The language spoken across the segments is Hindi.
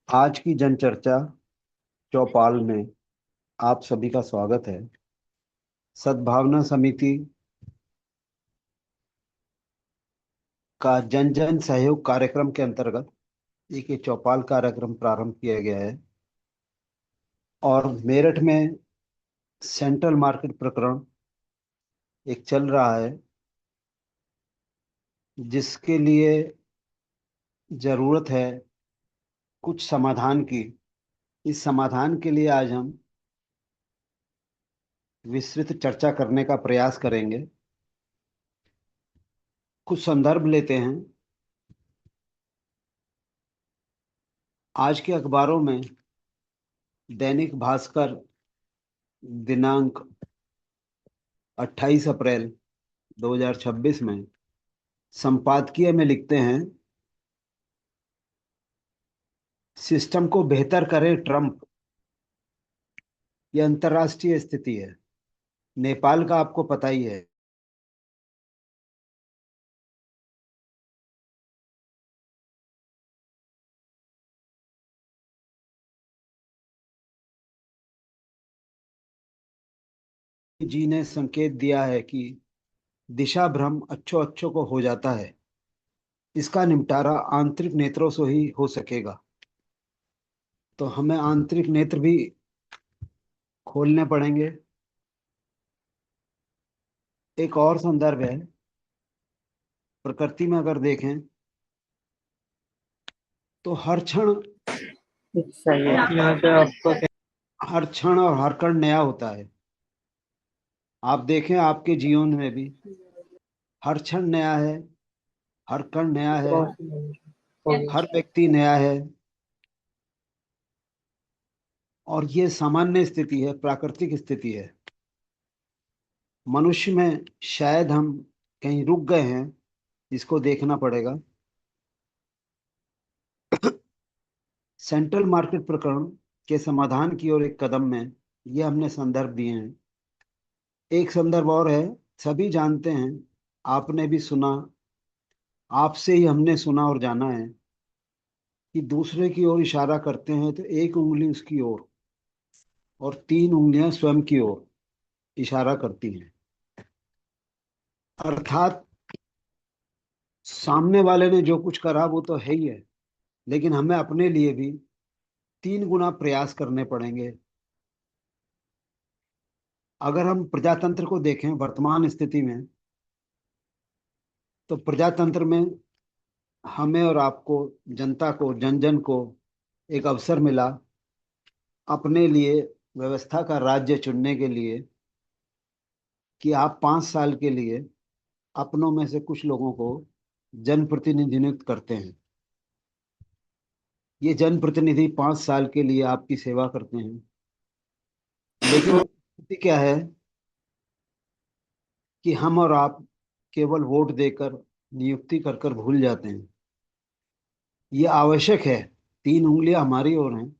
आज की जनचर्चा चौपाल में आप सभी का स्वागत है। सद्भावना समिति का जन जन सहयोग कार्यक्रम के अंतर्गत एक ये चौपाल कार्यक्रम प्रारंभ किया गया है और मेरठ में सेंट्रल मार्केट प्रकरण एक चल रहा है, जिसके लिए जरूरत है कुछ समाधान की। इस समाधान के लिए आज हम विस्तृत चर्चा करने का प्रयास करेंगे। कुछ संदर्भ लेते हैं। आज के अखबारों में दैनिक भास्कर दिनांक 28 अप्रैल 2026 में संपादकीय में लिखते हैं, सिस्टम को बेहतर करे ट्रंप। ये अंतर्राष्ट्रीय स्थिति है। नेपाल का आपको पता ही है। जी ने संकेत दिया है कि दिशा भ्रम अच्छो अच्छो को हो जाता है। इसका निपटारा आंतरिक नेत्रों से ही हो सकेगा। तो हमें आंतरिक नेत्र भी खोलने पड़ेंगे। एक और संदर्भ है, प्रकृति में अगर देखें तो हर क्षण सही है। यहाँ पे आपको हर क्षण और हर कण नया होता है। आप देखें आपके जीवन में भी हर क्षण नया है, हर कण नया है, हर व्यक्ति नया है। और ये सामान्य स्थिति है, प्राकृतिक स्थिति है। मनुष्य में शायद हम कहीं रुक गए हैं, इसको देखना पड़ेगा। सेंट्रल मार्केट प्रकरण के समाधान की ओर एक कदम में ये हमने संदर्भ दिए हैं। एक संदर्भ और है, सभी जानते हैं, आपने भी सुना, आपसे ही हमने सुना और जाना है कि दूसरे की ओर इशारा करते हैं तो एक उंगली उसकी ओर और तीन उंगलियां स्वयं की ओर इशारा करती हैं। अर्थात सामने वाले ने जो कुछ करा वो तो है ही है, लेकिन हमें अपने लिए भी तीन गुना प्रयास करने पड़ेंगे। अगर हम प्रजातंत्र को देखें वर्तमान स्थिति में, तो प्रजातंत्र में हमें और आपको, जनता को, जन जन को एक अवसर मिला अपने लिए व्यवस्था का राज्य चुनने के लिए कि आप 5 साल के लिए अपनों में से कुछ लोगों को जनप्रतिनिधि नियुक्त करते हैं। ये जनप्रतिनिधि 5 साल के लिए आपकी सेवा करते हैं। लेकिन स्थिति क्या है कि हम और आप केवल वोट देकर नियुक्ति कर कर भूल जाते हैं। ये आवश्यक है, तीन उंगलियां हमारी ओर हैं।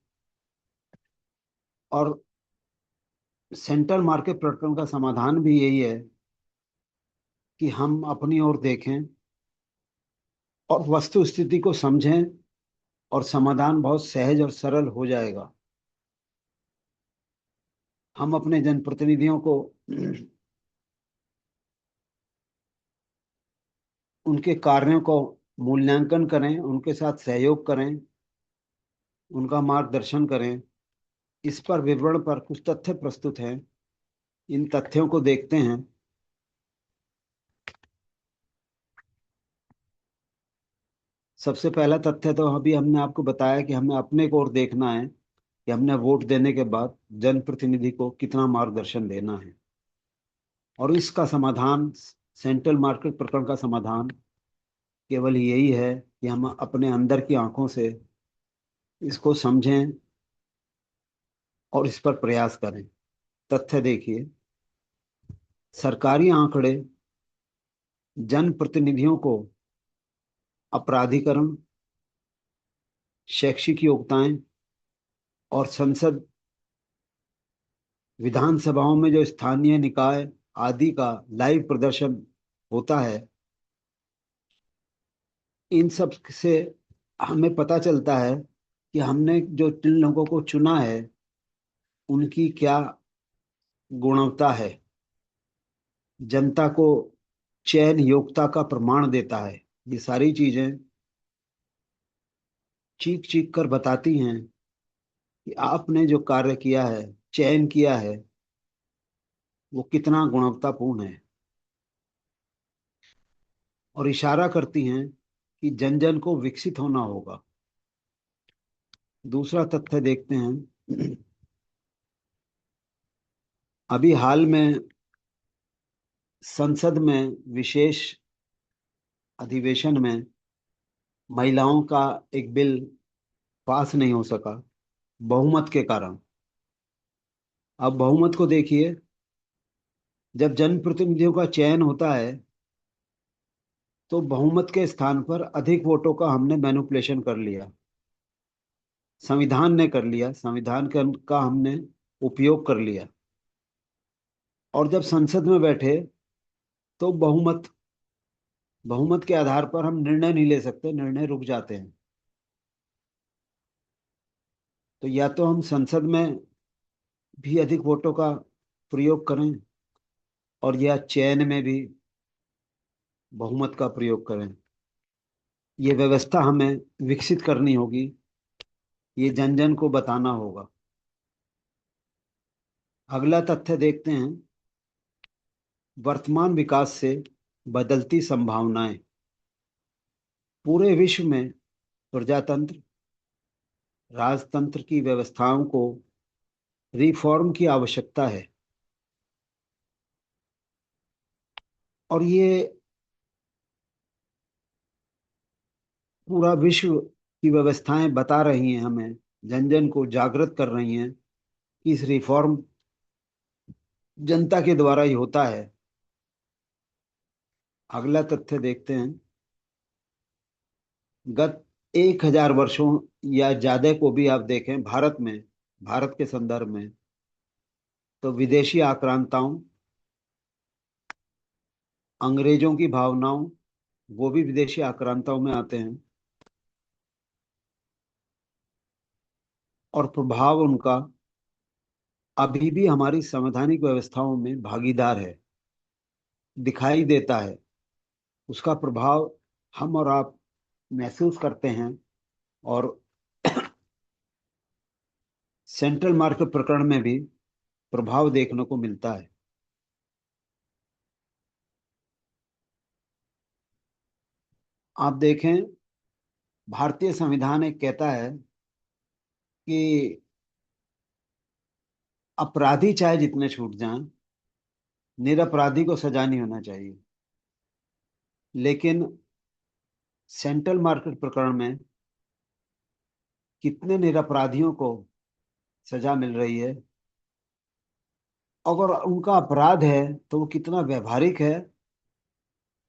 और सेंट्रल मार्केट प्रकरण का समाधान भी यही है कि हम अपनी ओर देखें और वस्तु स्थिति को समझें, और समाधान बहुत सहज और सरल हो जाएगा। हम अपने जनप्रतिनिधियों को उनके कार्यों को मूल्यांकन करें, उनके साथ सहयोग करें, उनका मार्गदर्शन करें। इस पर विवरण पर कुछ तथ्य प्रस्तुत हैं। इन तथ्यों को देखते हैं। सबसे पहला तथ्य तो अभी हमने आपको बताया कि हमें अपने को ओर देखना है कि हमने वोट देने के बाद जनप्रतिनिधि को कितना मार्गदर्शन देना है। और इसका समाधान, सेंट्रल मार्केट प्रकरण का समाधान केवल यही है कि हम अपने अंदर की आंखों से इसको समझें और इस पर प्रयास करें। तथ्य देखिए, सरकारी आंकड़े जनप्रतिनिधियों को अपराधीकरण, शैक्षिक योग्यताएं और संसद, विधानसभाओं में जो स्थानीय निकाय आदि का लाइव प्रदर्शन होता है, इन सब से हमें पता चलता है कि हमने जो जिन लोगों को चुना है उनकी क्या गुणवत्ता है, जनता को चयन योग्यता का प्रमाण देता है। ये सारी चीजें चीख चीख कर बताती हैं कि आपने जो कार्य किया है, चयन किया है, वो कितना गुणवत्तापूर्ण है, और इशारा करती हैं कि जन जन को विकसित होना होगा। दूसरा तथ्य देखते हैं। अभी हाल में संसद में विशेष अधिवेशन में महिलाओं का एक बिल पास नहीं हो सका, बहुमत के कारण। अब बहुमत को देखिए, जब जनप्रतिनिधियों का चयन होता है तो बहुमत के स्थान पर अधिक वोटों का हमने मैनिपुलेशन कर लिया, संविधान ने कर लिया, का हमने उपयोग कर लिया। और जब संसद में बैठे तो बहुमत बहुमत के आधार पर हम निर्णय नहीं ले सकते, निर्णय रुक जाते हैं। तो या तो हम संसद में भी अधिक वोटों का प्रयोग करें, और या चयन में भी बहुमत का प्रयोग करें। ये व्यवस्था हमें विकसित करनी होगी, ये जन जन को बताना होगा। अगला तथ्य देखते हैं, वर्तमान विकास से बदलती संभावनाएं। पूरे विश्व में प्रजातंत्र, राजतंत्र की व्यवस्थाओं को रिफॉर्म की आवश्यकता है, और ये पूरा विश्व की व्यवस्थाएं बता रही हैं हमें, जन जन को जागृत कर रही हैं कि इस रिफॉर्म जनता के द्वारा ही होता है। अगला तथ्य देखते हैं, गत 1000 वर्षों या ज्यादा को भी आप देखें भारत में, भारत के संदर्भ में, तो विदेशी आक्रांताओं, अंग्रेजों की भावनाओं, वो भी विदेशी आक्रांताओं में आते हैं, और प्रभाव उनका अभी भी हमारी संवैधानिक व्यवस्थाओं में भागीदार है, दिखाई देता है। उसका प्रभाव हम और आप महसूस करते हैं, और सेंट्रल मार्केट प्रकरण में भी प्रभाव देखने को मिलता है। आप देखें, भारतीय संविधान एक कहता है कि अपराधी चाहे जितने छूट जाएं, निरपराधी को सजा नहीं होना चाहिए। लेकिन सेंट्रल मार्केट प्रकरण में कितने निरपराधियों को सजा मिल रही है, अगर उनका अपराध है तो वो कितना व्यवहारिक है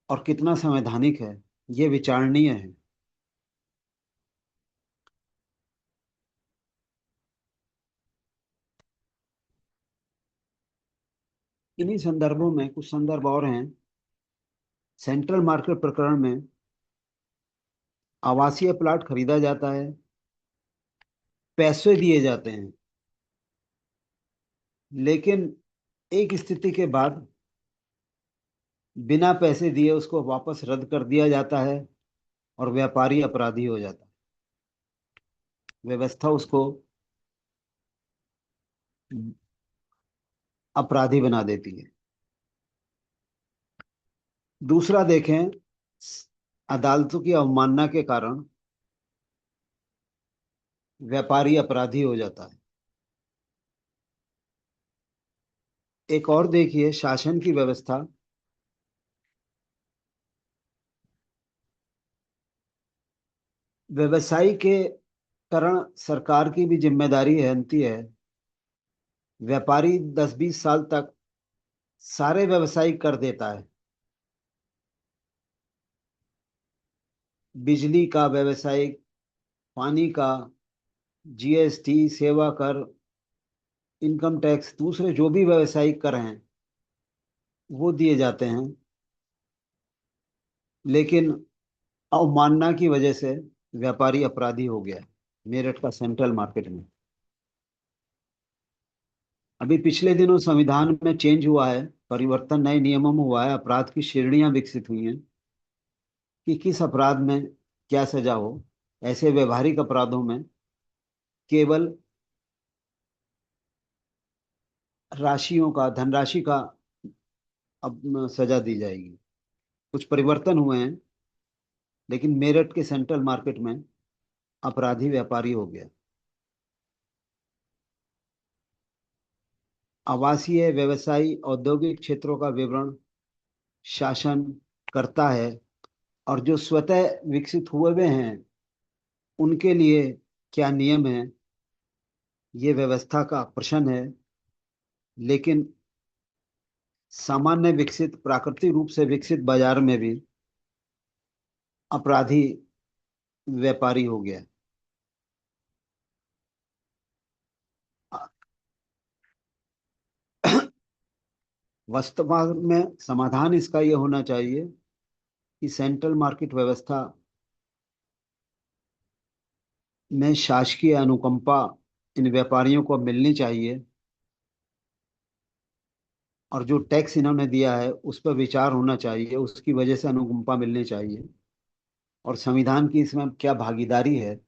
और कितना संवैधानिक है, ये विचारणीय है। इन्हीं संदर्भों में कुछ संदर्भ और हैं। सेंट्रल मार्केट प्रकरण में आवासीय प्लाट खरीदा जाता है, पैसे दिए जाते हैं, लेकिन एक स्थिति के बाद बिना पैसे दिए उसको वापस रद्द कर दिया जाता है, और व्यापारी अपराधी हो जाता है। व्यवस्था उसको अपराधी बना देती है। दूसरा देखें, अदालतों की अवमानना के कारण व्यापारी अपराधी हो जाता है। एक और देखिए, शासन की व्यवस्था, व्यवसायीकरण सरकार की भी जिम्मेदारी रहती है। व्यापारी 10-20 साल तक सारे व्यवसायिक कर देता है, बिजली का व्यवसायिक, पानी का, जीएसटी, सेवा कर, इनकम टैक्स, दूसरे जो भी व्यवसायिक कर हैं वो दिए जाते हैं। लेकिन अवमानना की वजह से व्यापारी अपराधी हो गया। मेरठ का सेंट्रल मार्केट में। अभी पिछले दिनों संविधान में चेंज हुआ है, परिवर्तन नए नियमों में हुआ है, अपराध की श्रेणियां विकसित हुई हैं कि किस अपराध में क्या सजा हो। ऐसे व्यवहारिक अपराधों में केवल राशियों का, धनराशि का अब सजा दी जाएगी। कुछ परिवर्तन हुए हैं, लेकिन मेरठ के सेंट्रल मार्केट में अपराधी व्यापारी हो गया। आवासीय, व्यवसायी, औद्योगिक क्षेत्रों का विवरण शासन करता है, और जो स्वतः विकसित हुए हुए हैं उनके लिए क्या नियम है, ये व्यवस्था का प्रश्न है। लेकिन सामान्य विकसित, प्राकृतिक रूप से विकसित बाजार में भी अपराधी व्यापारी हो गया। वास्तव में समाधान इसका ये होना चाहिए कि सेंट्रल मार्केट व्यवस्था में शासकीय अनुकंपा इन व्यापारियों को मिलनी चाहिए, और जो टैक्स इन्होंने दिया है उस पर विचार होना चाहिए, उसकी वजह से अनुकंपा मिलनी चाहिए। और संविधान की इसमें क्या भागीदारी है,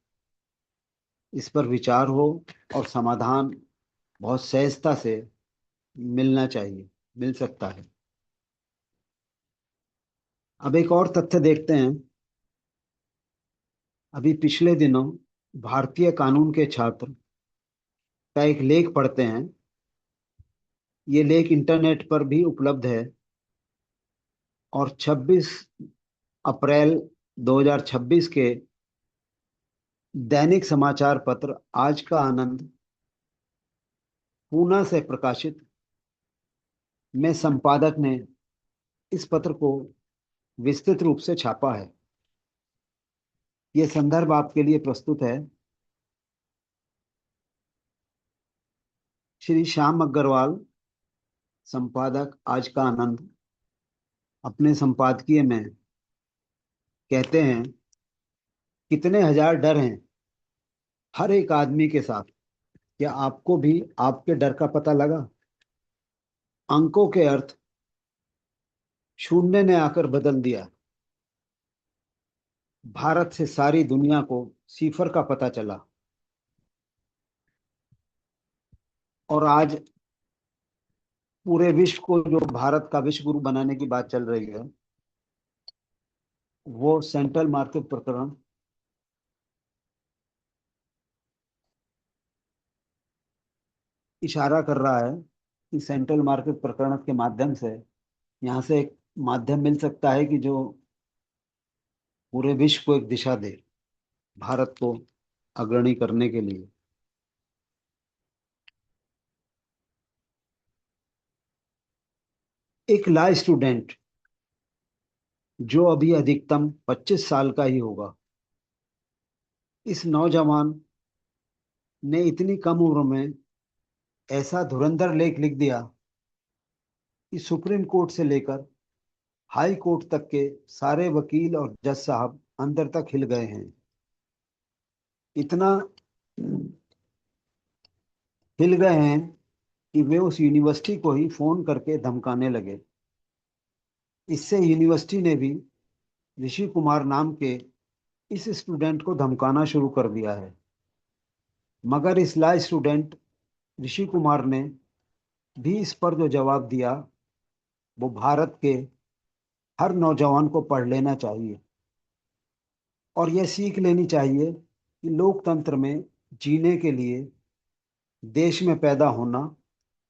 इस पर विचार हो, और समाधान बहुत सहजता से मिलना चाहिए, मिल सकता है। अब एक और तथ्य देखते हैं। अभी पिछले दिनों भारतीय कानून के छात्र का एक लेख पढ़ते हैं। ये लेख इंटरनेट पर भी उपलब्ध है, और 26 अप्रैल 2026 के दैनिक समाचार पत्र आज का आनंद, पूना से प्रकाशित में संपादक ने इस पत्र को विस्तृत रूप से छापा है। ये संदर्भ आपके लिए प्रस्तुत है। श्री श्याम अग्रवाल, संपादक आज का आनंद, अपने संपादकीय में कहते हैं, कितने हजार डर हैं हर एक आदमी के साथ। क्या आपको भी आपके डर का पता लगा? अंकों के अर्थ शून्य ने आकर बदल दिया। भारत से सारी दुनिया को सिफर का पता चला, और आज पूरे विश्व को जो भारत का विश्व गुरु बनाने की बात चल रही है, वो सेंट्रल मार्केट प्रकरण इशारा कर रहा है कि सेंट्रल मार्केट प्रकरण के माध्यम से यहाँ से एक माध्यम मिल सकता है कि जो पूरे विश्व को एक दिशा दे, भारत को अग्रणी करने के लिए। एक लॉ स्टूडेंट जो अभी अधिकतम 25 साल का ही होगा, इस नौजवान ने इतनी कम उम्र में ऐसा धुरंधर लेख लिख दिया कि सुप्रीम कोर्ट से लेकर हाई कोर्ट तक के सारे वकील और जज साहब अंदर तक हिल गए हैं। इतना हिल गए हैं कि वे उस यूनिवर्सिटी को ही फोन करके धमकाने लगे। इससे यूनिवर्सिटी ने भी ऋषि कुमार नाम के इस स्टूडेंट को धमकाना शुरू कर दिया है। मगर इस लॉ स्टूडेंट ऋषि कुमार ने भी इस पर जो जवाब दिया, वो भारत के हर नौजवान को पढ़ लेना चाहिए, और यह सीख लेनी चाहिए कि लोकतंत्र में जीने के लिए देश में पैदा होना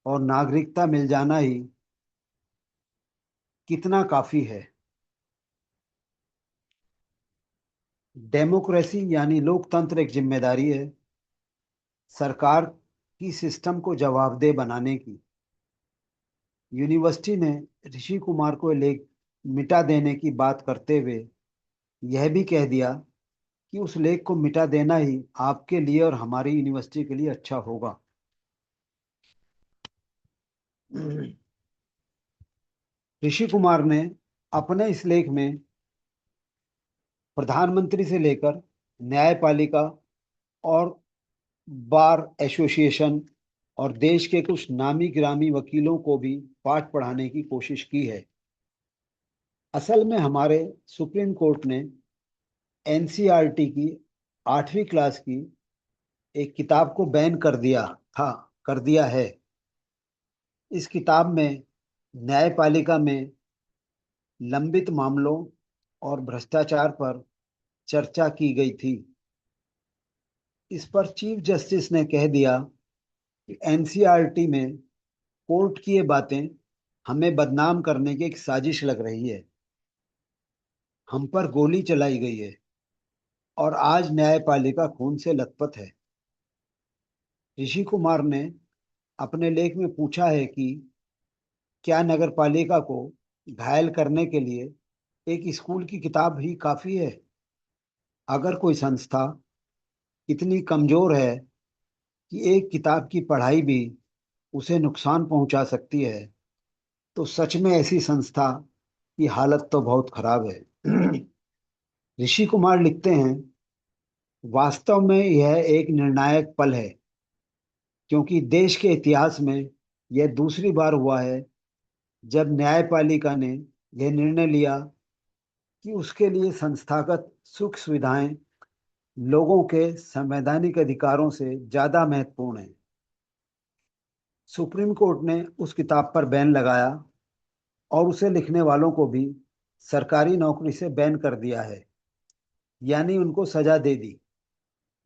और नागरिकता मिल जाना ही कितना काफी है। डेमोक्रेसी यानी लोकतंत्र एक जिम्मेदारी है सरकार की सिस्टम को जवाबदेह बनाने की। यूनिवर्सिटी ने ऋषि कुमार को लेख मिटा देने की बात करते हुए यह भी कह दिया कि उस लेख को मिटा देना ही आपके लिए और हमारी यूनिवर्सिटी के लिए अच्छा होगा। ऋषि कुमार ने अपने इस लेख में प्रधानमंत्री से लेकर न्यायपालिका और बार एसोसिएशन और देश के कुछ नामी गिरामी वकीलों को भी पाठ पढ़ाने की कोशिश की है। असल में हमारे सुप्रीम कोर्ट ने एनसीईआरटी की 8वीं क्लास की एक किताब को बैन कर दिया था, कर दिया है। इस किताब में न्यायपालिका में लंबित मामलों और भ्रष्टाचार पर चर्चा की गई थी। इस पर चीफ जस्टिस ने कह दिया कि एनसीईआरटी में कोर्ट की ये बातें हमें बदनाम करने की एक साजिश लग रही है। हम पर गोली चलाई गई है और आज न्यायपालिका खून से लथपथ है। ऋषि कुमार ने अपने लेख में पूछा है कि क्या नगरपालिका को घायल करने के लिए एक स्कूल की किताब ही काफी है? अगर कोई संस्था इतनी कमजोर है कि एक किताब की पढ़ाई भी उसे नुकसान पहुंचा सकती है, तो सच में ऐसी संस्था की हालत तो बहुत खराब है। ऋषि कुमार लिखते हैं, वास्तव में यह एक निर्णायक पल है, क्योंकि देश के इतिहास में यह दूसरी बार हुआ है जब न्यायपालिका ने यह निर्णय लिया कि उसके लिए संस्थागत सुख सुविधाएं लोगों के संवैधानिक अधिकारों से ज्यादा महत्वपूर्ण है। सुप्रीम कोर्ट ने उस किताब पर बैन लगाया और उसे लिखने वालों को भी सरकारी नौकरी से बैन कर दिया है, यानी उनको सजा दे दी,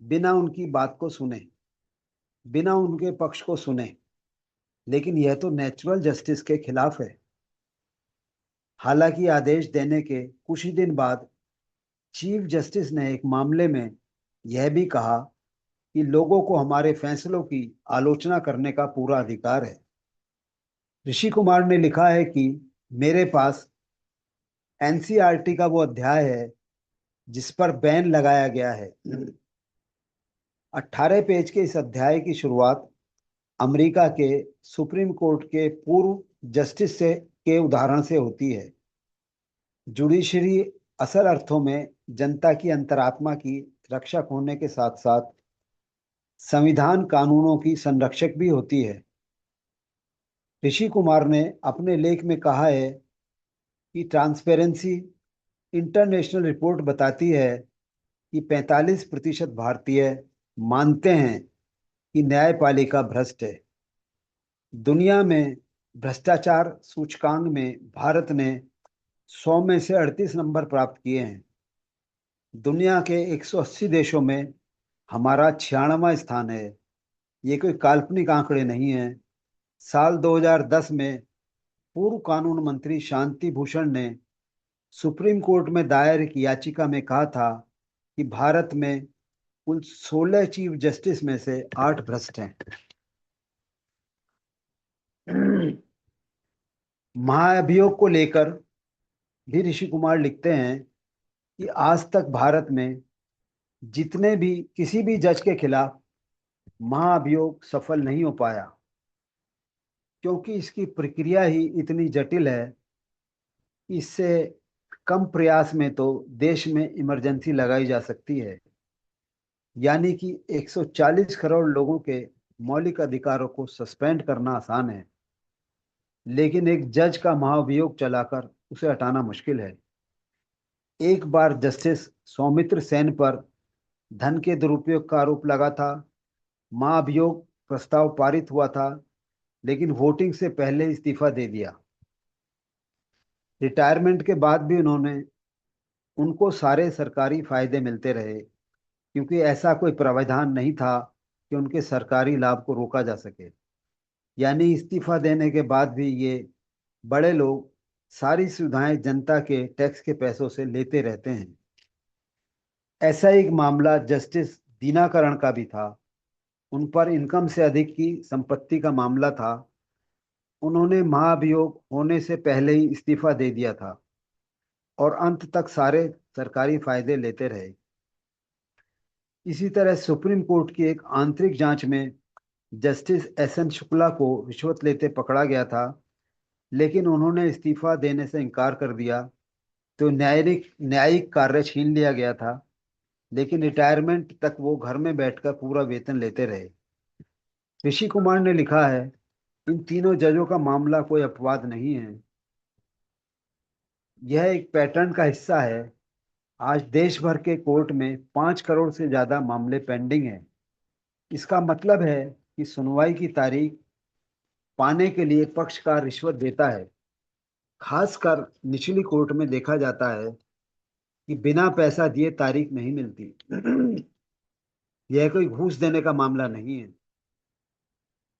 बिना उनकी बात को सुने, बिना उनके पक्ष को सुने। लेकिन यह तो नेचुरल जस्टिस के खिलाफ है। हालांकि आदेश देने के कुछ ही दिन बाद चीफ जस्टिस ने एक मामले में यह भी कहा कि लोगों को हमारे फैसलों की आलोचना करने का पूरा अधिकार है। ऋषि कुमार ने लिखा है कि मेरे पास एनसीईआरटी का वो अध्याय है जिस पर बैन लगाया गया है। 18 पेज के इस अध्याय की शुरुआत अमेरिका के सुप्रीम कोर्ट के पूर्व जस्टिस से के उदाहरण से होती है। जुडिशरी असल अर्थों में जनता की अंतरात्मा की रक्षक होने के साथ साथ संविधान कानूनों की संरक्षक भी होती है। ऋषि कुमार ने अपने लेख में कहा है कि ट्रांसपेरेंसी इंटरनेशनल रिपोर्ट बताती है कि 45% भारतीय मानते हैं कि न्यायपालिका भ्रष्ट है। दुनिया में भ्रष्टाचार सूचकांक में भारत ने 100 में से 38 नंबर प्राप्त किए हैं। दुनिया के 180 देशों में हमारा 96वां स्थान है। ये कोई काल्पनिक आंकड़े नहीं है। साल 2010 में पूर्व कानून मंत्री शांति भूषण ने सुप्रीम कोर्ट में दायर एक याचिका में कहा था कि भारत में कुल 16 चीफ जस्टिस में से 8 भ्रष्ट हैं। महाअभियोग को लेकर भी ऋषि कुमार लिखते हैं कि आज तक भारत में जितने भी किसी भी जज के खिलाफ महाअभियोग सफल नहीं हो पाया, क्योंकि इसकी प्रक्रिया ही इतनी जटिल है। इससे कम प्रयास में तो देश में इमरजेंसी लगाई जा सकती है, यानी कि 140 करोड़ लोगों के मौलिक अधिकारों को सस्पेंड करना आसान है, लेकिन एक जज का महाभियोग चलाकर उसे हटाना मुश्किल है। एक बार जस्टिस सौमित्र सेन पर धन के दुरुपयोग का आरोप लगा था। महाभियोग प्रस्ताव पारित हुआ था, लेकिन वोटिंग से पहले इस्तीफा दे दिया। रिटायरमेंट के बाद भी उनको सारे सरकारी फायदे मिलते रहे, क्योंकि ऐसा कोई प्रावधान नहीं था कि उनके सरकारी लाभ को रोका जा सके। यानी इस्तीफा देने के बाद भी ये बड़े लोग सारी सुविधाएं जनता के टैक्स के पैसों से लेते रहते हैं। ऐसा एक मामला जस्टिस दीनाकरण का भी था। उन पर इनकम से अधिक की संपत्ति का मामला था। उन्होंने महाभियोग होने से पहले ही इस्तीफा दे दिया था और अंत तक सारे सरकारी फायदे लेते रहे। इसी तरह सुप्रीम कोर्ट की एक आंतरिक जांच में जस्टिस एस एन शुक्ला को रिश्वत लेते पकड़ा गया था, लेकिन उन्होंने इस्तीफा देने से इनकार कर दिया, तो न्यायिक न्यायिक कार्य छीन लिया गया था। लेकिन रिटायरमेंट तक वो घर में बैठकर पूरा वेतन लेते रहे। ऋषि कुमार ने लिखा है, इन तीनों जजों का मामला कोई अपवाद नहीं है, यह एक पैटर्न का हिस्सा है। आज देश भर के कोर्ट में 5 करोड़ से ज्यादा मामले पेंडिंग हैं। इसका मतलब है कि सुनवाई की तारीख पाने के लिए पक्षकार रिश्वत देता है। खासकर निचली कोर्ट में देखा जाता है कि बिना पैसा दिए तारीख नहीं मिलती। यह कोई घूस देने का मामला नहीं है,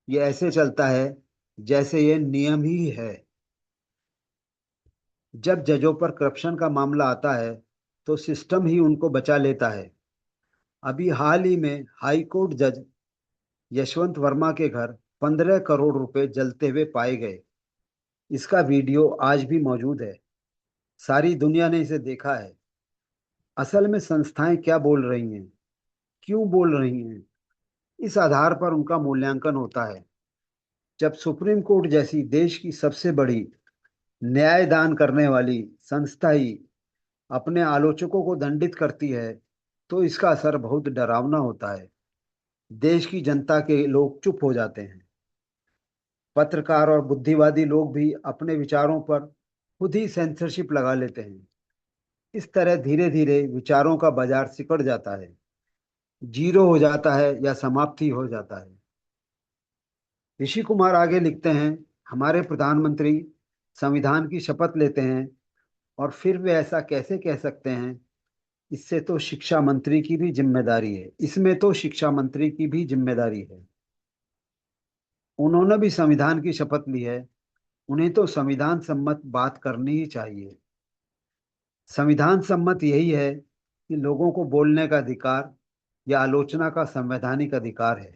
यह ऐसे चलता है जैसे यह नियम ही है। जब जजों पर करप्शन का मामला आता है तो सिस्टम ही उनको बचा लेता है। अभी हाल ही में हाई कोर्ट जज यशवंत वर्मा के घर 15 करोड़ रुपए जलते हुए पाए गए। इसका वीडियो आज भी मौजूद है, सारी दुनिया ने इसे देखा है। असल में संस्थाएं क्या बोल रही हैं, क्यों बोल रही हैं, इस आधार पर उनका मूल्यांकन होता है। जब सुप्रीम कोर्ट जैसी देश की सबसे बड़ी न्याय दान करने वाली संस्था ही अपने आलोचकों को दंडित करती है तो इसका असर बहुत डरावना होता है। देश की जनता के लोग चुप हो जाते हैं। पत्रकार और बुद्धिवादी लोग भी अपने विचारों पर खुद ही सेंसरशिप लगा लेते हैं। इस तरह धीरे धीरे विचारों का बाजार सिकुड़ जाता है, जीरो हो जाता है या समाप्ति हो जाता है। ऋषि कुमार आगे लिखते हैं, हमारे प्रधानमंत्री संविधान की शपथ लेते हैं और फिर वे ऐसा कैसे कह सकते हैं, इससे तो शिक्षा मंत्री की भी जिम्मेदारी है, इसमें तो शिक्षा मंत्री की भी जिम्मेदारी है। उन्होंने भी संविधान की शपथ ली है, उन्हें तो संविधान सम्मत बात करनी ही चाहिए। संविधान सम्मत यही है कि लोगों को बोलने का अधिकार या आलोचना का संवैधानिक अधिकार है।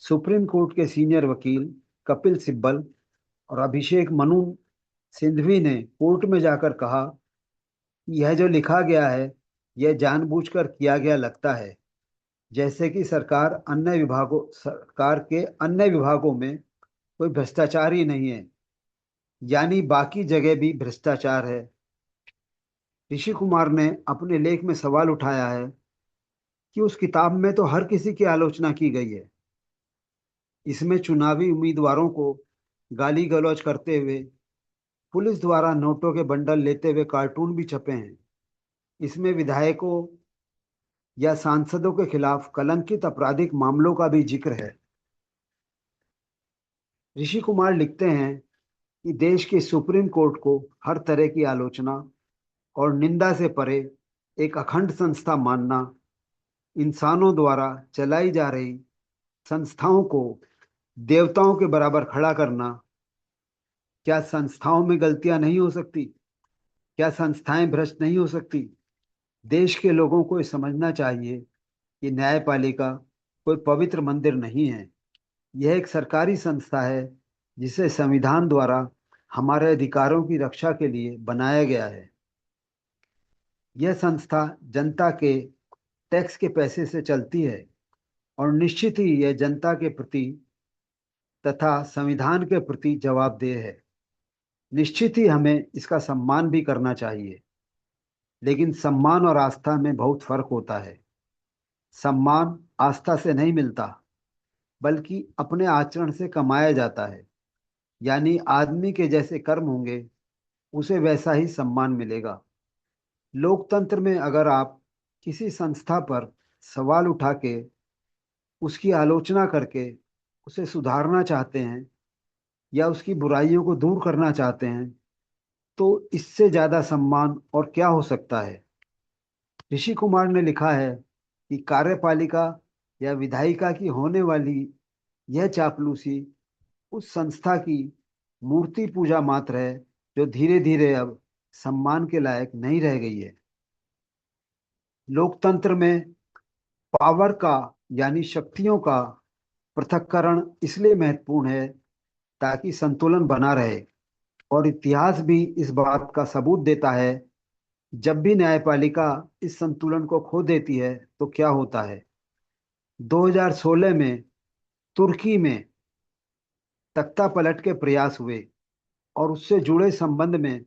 सुप्रीम कोर्ट के सीनियर वकील कपिल सिब्बल और अभिषेक मनु सिंघवी ने कोर्ट में जाकर कहा कि यह जो लिखा गया है यह जानबूझकर किया गया लगता है, जैसे कि सरकार के अन्य विभागों में कोई भ्रष्टाचार ही नहीं है, यानी बाकी जगह भी भ्रष्टाचार है। ऋषि कुमार ने अपने लेख में सवाल उठाया है कि उस किताब में तो हर किसी की आलोचना की गई है। इसमें चुनावी उम्मीदवारों को गाली गलौज करते हुए, पुलिस द्वारा नोटों के बंडल लेते हुए कार्टून भी छपे हैं। इसमें विधायकों या सांसदों के खिलाफ कलंकित आपराधिक मामलों का भी जिक्र है। ऋषि कुमार लिखते हैं कि देश की सुप्रीम कोर्ट को हर तरह की आलोचना और निंदा से परे एक अखंड संस्था मानना, इंसानों द्वारा चलाई जा रही संस्थाओं को देवताओं के बराबर खड़ा करना। क्या संस्थाओं में गलतियां नहीं हो सकती? क्या संस्थाएं भ्रष्ट नहीं हो सकती? देश के लोगों को ये समझना चाहिए कि न्यायपालिका कोई पवित्र मंदिर नहीं है, यह एक सरकारी संस्था है जिसे संविधान द्वारा हमारे अधिकारों की रक्षा के लिए बनाया गया है। यह संस्था जनता के टैक्स के पैसे से चलती है और निश्चित ही यह जनता के प्रति तथा संविधान के प्रति जवाबदेह है। निश्चित ही हमें इसका सम्मान भी करना चाहिए, लेकिन सम्मान और आस्था में बहुत फर्क होता है। सम्मान आस्था से नहीं मिलता, बल्कि अपने आचरण से कमाया जाता है। यानी आदमी के जैसे कर्म होंगे उसे वैसा ही सम्मान मिलेगा। लोकतंत्र में अगर आप किसी संस्था पर सवाल उठा के उसकी आलोचना करके उसे सुधारना चाहते हैं या उसकी बुराइयों को दूर करना चाहते हैं तो इससे ज्यादा सम्मान और क्या हो सकता है। ऋषि कुमार ने लिखा है कि कार्यपालिका या विधायिका की होने वाली यह चापलूसी उस संस्था की मूर्ति पूजा मात्र है जो धीरे धीरे अब सम्मान के लायक नहीं रह गई है। लोकतंत्र में पावर का यानी शक्तियों का पृथक्करण इसलिए महत्वपूर्ण है ताकि संतुलन बना रहे, और इतिहास भी इस बात का सबूत देता है। जब भी न्यायपालिका इस संतुलन को खो देती है तो क्या होता है। 2016 में तुर्की में तख्ता पलट के प्रयास हुए और उससे जुड़े संबंध में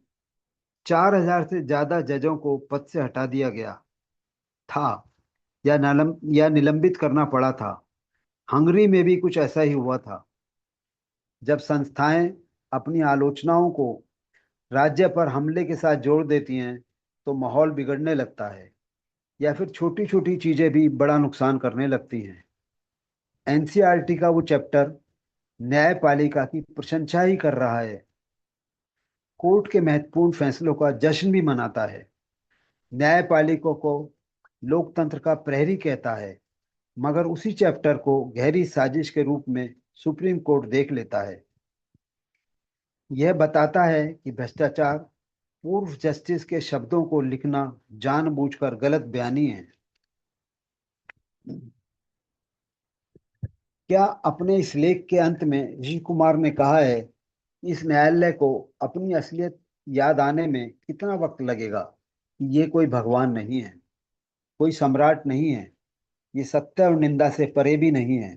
4,000 से ज्यादा जजों को पद से हटा दिया गया था या निलंबित करना पड़ा था। हंगरी में भी कुछ ऐसा ही हुआ था। जब संस्थाएं अपनी आलोचनाओं को राज्य पर हमले के साथ जोड़ देती हैं तो माहौल बिगड़ने लगता है, या फिर छोटी छोटी चीजें भी बड़ा नुकसान करने लगती हैं। एनसीईआरटी का वो चैप्टर न्यायपालिका की प्रशंसा ही कर रहा है, कोर्ट के महत्वपूर्ण फैसलों का जश्न भी मनाता है, न्यायपालिका को लोकतंत्र का प्रहरी कहता है, मगर उसी चैप्टर को गहरी साजिश के रूप में सुप्रीम कोर्ट देख लेता है। यह बताता है कि भ्रष्टाचार पूर्व जस्टिस के शब्दों को लिखना जानबूझकर गलत बयानी है। क्या अपने इस लेख के अंत में ऋषि कुमार ने कहा है, इस न्यायालय को अपनी असलियत याद आने में कितना वक्त लगेगा कि ये कोई भगवान नहीं है, कोई सम्राट नहीं है, ये सत्य और निंदा से परे भी नहीं है।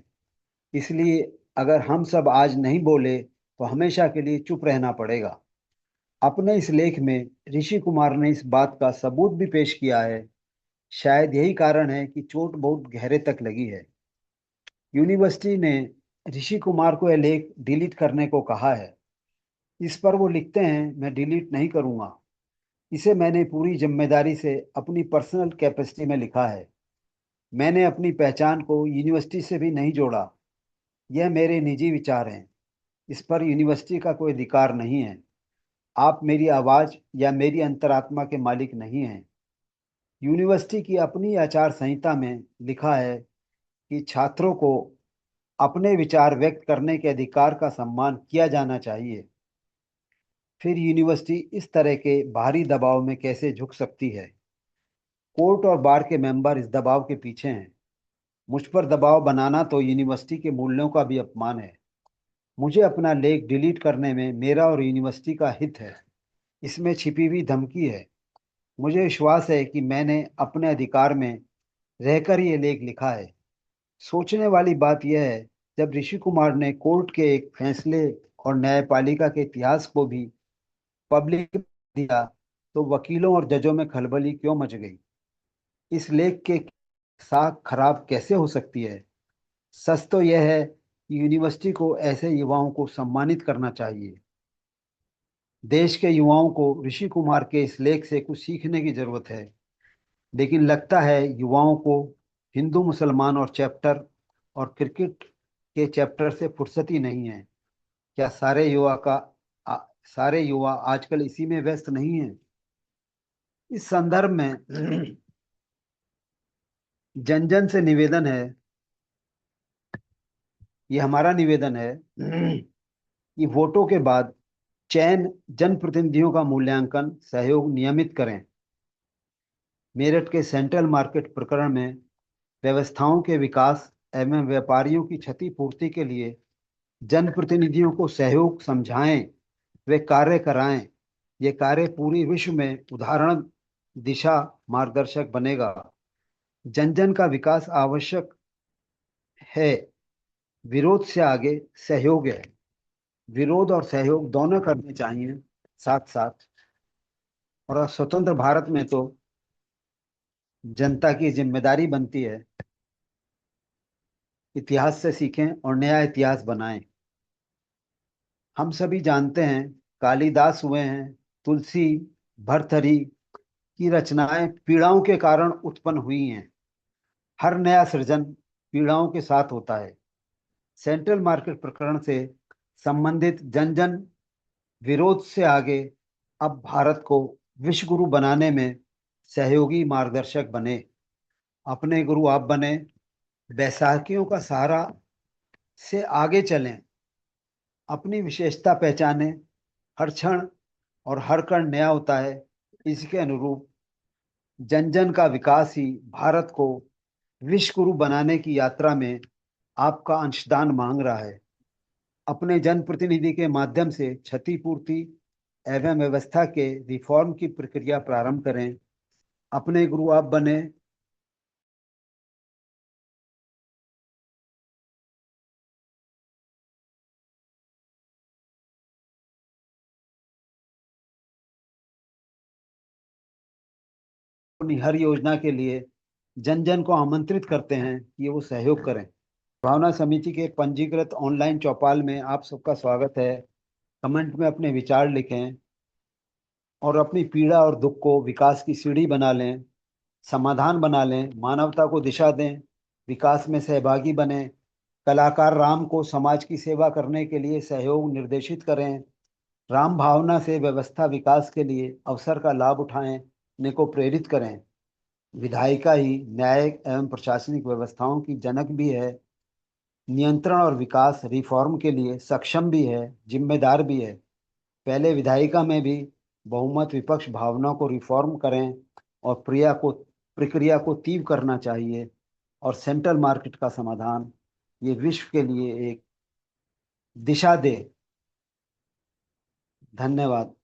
इसलिए अगर हम सब आज नहीं बोले तो हमेशा के लिए चुप रहना पड़ेगा। अपने इस लेख में ऋषि कुमार ने इस बात का सबूत भी पेश किया है। शायद यही कारण है कि चोट बहुत गहरे तक लगी है। यूनिवर्सिटी ने ऋषि कुमार को यह लेख डिलीट करने को कहा है। इस पर वो लिखते हैं, मैं डिलीट नहीं करूंगा। इसे मैंने पूरी जिम्मेदारी से अपनी पर्सनल कैपेसिटी में लिखा है। मैंने अपनी पहचान को यूनिवर्सिटी से भी नहीं जोड़ा। यह मेरे निजी विचार हैं। इस पर यूनिवर्सिटी का कोई अधिकार नहीं है। आप मेरी आवाज या मेरी अंतरात्मा के मालिक नहीं हैं। यूनिवर्सिटी की अपनी आचार संहिता में लिखा है कि छात्रों को अपने विचार व्यक्त करने के अधिकार का सम्मान किया जाना चाहिए। फिर यूनिवर्सिटी इस तरह के बाहरी दबाव में कैसे झुक सकती है? कोर्ट और बार के मेंबर इस दबाव के पीछे हैं। मुझ पर दबाव बनाना तो यूनिवर्सिटी के मूल्यों का भी अपमान है। मुझे अपना लेख डिलीट करने में मेरा और यूनिवर्सिटी का हित है। इसमें छिपी हुई धमकी है। मुझे विश्वास है कि मैंने अपने अधिकार में रहकर ये लेख लिखा है। सोचने वाली बात यह है, जब ऋषि कुमार ने कोर्ट के एक फैसले और न्यायपालिका के इतिहास को भी पब्लिक दिया तो वकीलों और जजों में खलबली क्यों मच गई? इस लेख के साख खराब कैसे हो सकती है? सच तो यह है कि यूनिवर्सिटी को ऐसे युवाओं को सम्मानित करना चाहिए। देश के युवाओं को ऋषि कुमार के इस लेख से कुछ सीखने की जरूरत है। लेकिन लगता है युवाओं को हिंदू मुसलमान और चैप्टर और क्रिकेट के चैप्टर से फुर्सत ही नहीं है। क्या आ, सारे युवा आजकल इसी में व्यस्त नहीं हैं? इस संदर्भ में जन जन से निवेदन है, ये हमारा निवेदन है कि वोटों के बाद चयन जनप्रतिनिधियों का मूल्यांकन सहयोग नियमित करें। मेरठ के सेंट्रल मार्केट प्रकरण में व्यवस्थाओं के विकास एवं व्यापारियों की क्षतिपूर्ति के लिए जनप्रतिनिधियों को सहयोग समझाएं, वे कार्य कराएं। ये कार्य पूरी विश्व में उदाहरण दिशा मार्गदर्शक बनेगा। जन जन का विकास आवश्यक है, विरोध से आगे सहयोग है। विरोध और सहयोग दोनों करने चाहिए साथ साथ। और स्वतंत्र भारत में तो जनता की जिम्मेदारी बनती है, इतिहास से सीखें और नया इतिहास बनाएं। हम सभी जानते हैं, कालिदास हुए हैं, तुलसी, भर्तृहरि की रचनाएं पीड़ाओं के कारण उत्पन्न हुई हैं। हर नया सृजन पीड़ाओं के साथ होता है। सेंट्रल मार्केट प्रकरण से संबंधित जन जन विरोध से आगे अब भारत को विश्व गुरु बनाने में सहयोगी मार्गदर्शक बने। अपने गुरु आप बने, बैसाखियों का सहारा से आगे चलें, अपनी विशेषता पहचाने। हर क्षण और हर कण नया होता है। इसके अनुरूप जन जन का विकास ही भारत को विश्व गुरु बनाने की यात्रा में आपका अंशदान मांग रहा है। अपने जनप्रतिनिधि के माध्यम से क्षतिपूर्ति एवं व्यवस्था के रिफॉर्म की प्रक्रिया प्रारंभ करें। अपने गुरु आप बने। अपनी हर योजना के लिए जन जन को आमंत्रित करते हैं कि वो सहयोग करें। भावना समिति के पंजीकृत ऑनलाइन चौपाल में आप सबका स्वागत है। कमेंट में अपने विचार लिखें और अपनी पीड़ा और दुख को विकास की सीढ़ी बना लें, समाधान बना लें, मानवता को दिशा दें, विकास में सहभागी बने। कलाकार राम को समाज की सेवा करने के लिए सहयोग निर्देशित करें। राम भावना से व्यवस्था विकास के लिए अवसर का लाभ उठाने को प्रेरित करें। विधायिका ही न्यायिक एवं प्रशासनिक व्यवस्थाओं की जनक भी है, नियंत्रण और विकास रिफॉर्म के लिए सक्षम भी है, जिम्मेदार भी है। पहले विधायिका में भी बहुमत विपक्ष भावना को रिफॉर्म करें और प्रक्रिया को तीव्र करना चाहिए और सेंट्रल मार्केट का समाधान ये विश्व के लिए एक दिशा दे। धन्यवाद।